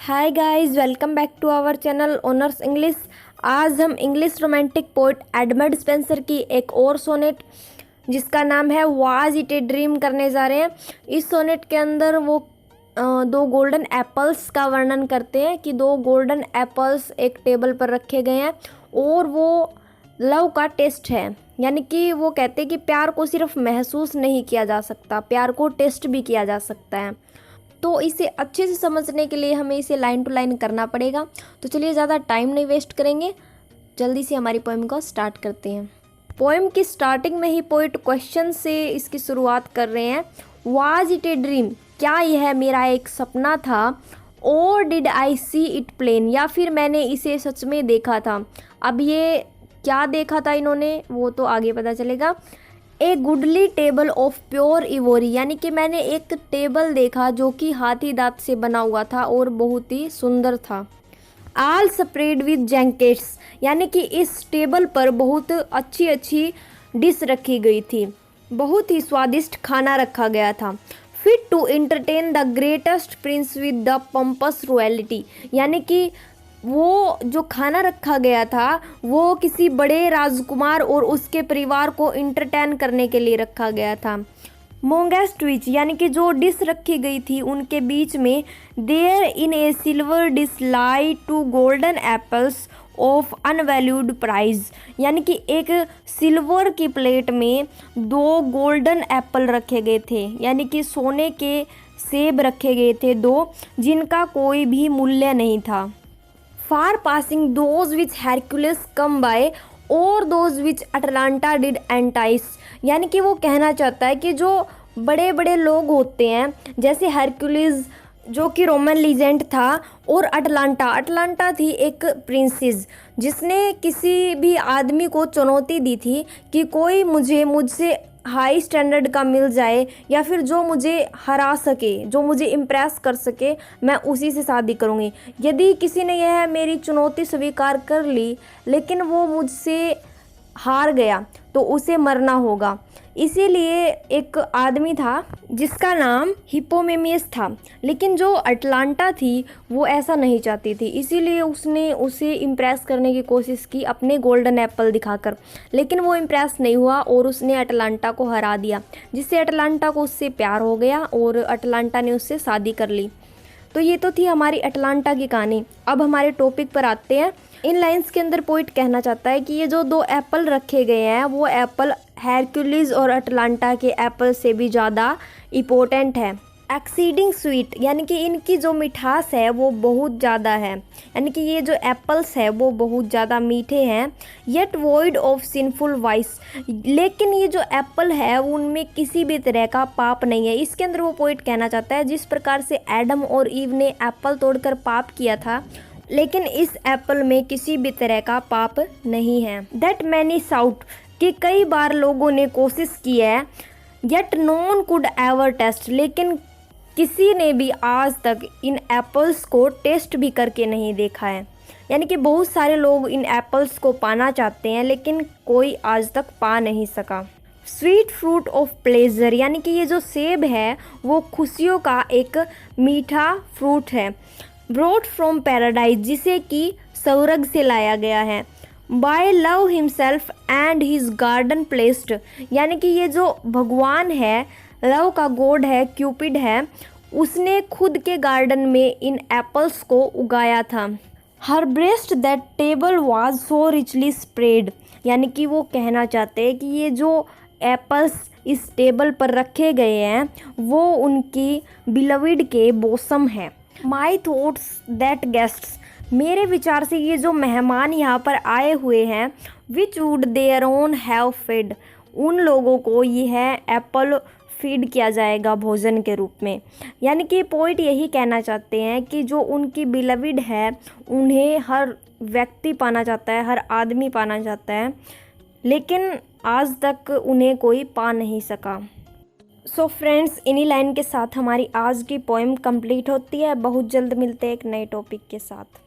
Hi guys, welcome back to our channel honours English. आज हम English romantic poet Edmund Spenser की एक और सोनेट जिसका नाम है वाज इट ए ड्रीम करने जा रहे हैं। इस सोनेट के अंदर वो दो गोल्डन एप्पल्स का वर्णन करते हैं कि दो गोल्डन एप्पल्स एक टेबल पर रखे गए हैं और वो लव का टेस्ट है। यानी कि वो कहते हैं कि प्यार को सिर्फ महसूस नहीं किया जा सकता, प्यार को टेस्ट भी किया जा सकता है। तो इसे अच्छे से समझने के लिए हमें इसे लाइन टू लाइन करना पड़ेगा। तो चलिए ज़्यादा टाइम नहीं वेस्ट करेंगे, जल्दी से हमारी पोएम को स्टार्ट करते हैं। पोएम की स्टार्टिंग में ही पोइट क्वेश्चन से इसकी शुरुआत कर रहे हैं। वाज इट ए ड्रीम, क्या यह मेरा एक सपना था? और did I see it plain, या फिर मैंने इसे सच में देखा था। अब ये क्या देखा था इन्होंने वो तो आगे पता चलेगा। ए goodly table of pure ivory, यानी कि मैंने एक टेबल देखा जो कि हाथी दांत से बना हुआ था और बहुत ही सुंदर था। आल स्प्रेड विद जैंकेट्स, यानी कि इस टेबल पर बहुत अच्छी अच्छी डिश रखी गई थी, बहुत ही स्वादिष्ट खाना रखा गया था। Fit to entertain the greatest prince with the pompous royalty, यानी कि वो जो खाना रखा गया था वो किसी बड़े राजकुमार और उसके परिवार को इंटरटेन करने के लिए रखा गया था। मोंगेस्ट विच, यानी कि जो डिश रखी गई थी उनके बीच में there in a silver dish lay two golden apples of unvalued prize, यानी कि एक सिल्वर की प्लेट में दो गोल्डन एप्पल रखे गए थे, यानी कि सोने के सेब रखे गए थे दो, जिनका कोई भी मूल्य नहीं था। Far passing those which Hercules come by or those which Atalanta did entice, यानी कि वो कहना चाहता है कि जो बड़े बड़े लोग होते हैं जैसे हेरक्यूलिस जो कि रोमन लीजेंड था, और अटलांटा थी एक प्रिंसेस जिसने किसी भी आदमी को चुनौती दी थी कि कोई मुझसे हाई स्टैंडर्ड का मिल जाए या फिर जो मुझे हरा सके, जो मुझे इम्प्रेस कर सके, मैं उसी से शादी करूँगी। यदि किसी ने यह मेरी चुनौती स्वीकार कर ली लेकिन वो मुझसे हार गया तो उसे मरना होगा। इसीलिए एक आदमी था जिसका नाम हिप्पोमेमियस था, लेकिन जो अटलांटा थी वो ऐसा नहीं चाहती थी, इसीलिए उसने उसे इम्प्रेस करने की कोशिश की अपने गोल्डन एप्पल दिखाकर, लेकिन वो इम्प्रेस नहीं हुआ और उसने अटलांटा को हरा दिया, जिससे अटलांटा को उससे प्यार हो गया और अटलांटा ने उससे शादी कर ली। तो ये तो थी हमारी अटलांटा की कहानी। अब हमारे टॉपिक पर आते हैं। इन लाइंस के अंदर पोइट कहना चाहता है कि ये जो दो एप्पल रखे गए हैं वो एप्पल हेरक्यूलिस और अटलांटा के एप्पल से भी ज़्यादा इम्पोर्टेंट है। एक्सीडिंग स्वीट, यानी कि इनकी जो मिठास है वो बहुत ज़्यादा है, यानी कि ये जो एप्पल्स है वो बहुत ज़्यादा मीठे हैं। Yet void of sinful vice, लेकिन ये जो एप्पल है उनमें किसी भी तरह का पाप नहीं है। इसके अंदर वो पोइट कहना चाहता है जिस प्रकार से एडम और ईव ने एप्पल तोड़कर पाप किया था, लेकिन इस एप्पल में किसी भी तरह का पाप नहीं है। दैट मैनी साउट, कि कई बार लोगों ने कोशिश की है। Yet none could ever taste, लेकिन किसी ने भी आज तक इन एप्पल्स को टेस्ट भी करके नहीं देखा है। यानी कि बहुत सारे लोग इन एप्पल्स को पाना चाहते हैं लेकिन कोई आज तक पा नहीं सका। स्वीट फ्रूट ऑफ प्लेजर, यानी कि ये जो सेब है वो खुशियों का एक मीठा फ्रूट है। ब्रॉट फ्रॉम पैराडाइज, जिसे कि स्वर्ग से लाया गया है। By love himself and his garden placed, यानी कि ये जो भगवान है, लव का गॉड है, क्यूपिड है, उसने खुद के गार्डन में इन एप्पल्स को उगाया था। हर breast that table was so richly spread, यानी कि वो कहना चाहते हैं कि ये जो एप्पल्स इस टेबल पर रखे गए हैं वो उनकी बिलविड के बोसम है। माई थॉट्स दैट गेस्ट्स, मेरे विचार से ये जो मेहमान यहाँ पर आए हुए हैं, which would their own have fed, उन लोगों को यह एप्पल फीड किया जाएगा भोजन के रूप में। यानी कि पोइट यही कहना चाहते हैं कि जो उनकी बिलविड है उन्हें हर व्यक्ति पाना चाहता है, हर आदमी पाना चाहता है, लेकिन आज तक उन्हें कोई पा नहीं सका। सो फ्रेंड्स, इन्हीं लाइन के साथ हमारी आज की पोएम कंप्लीट होती है। बहुत जल्द मिलते हैं एक नए टॉपिक के साथ।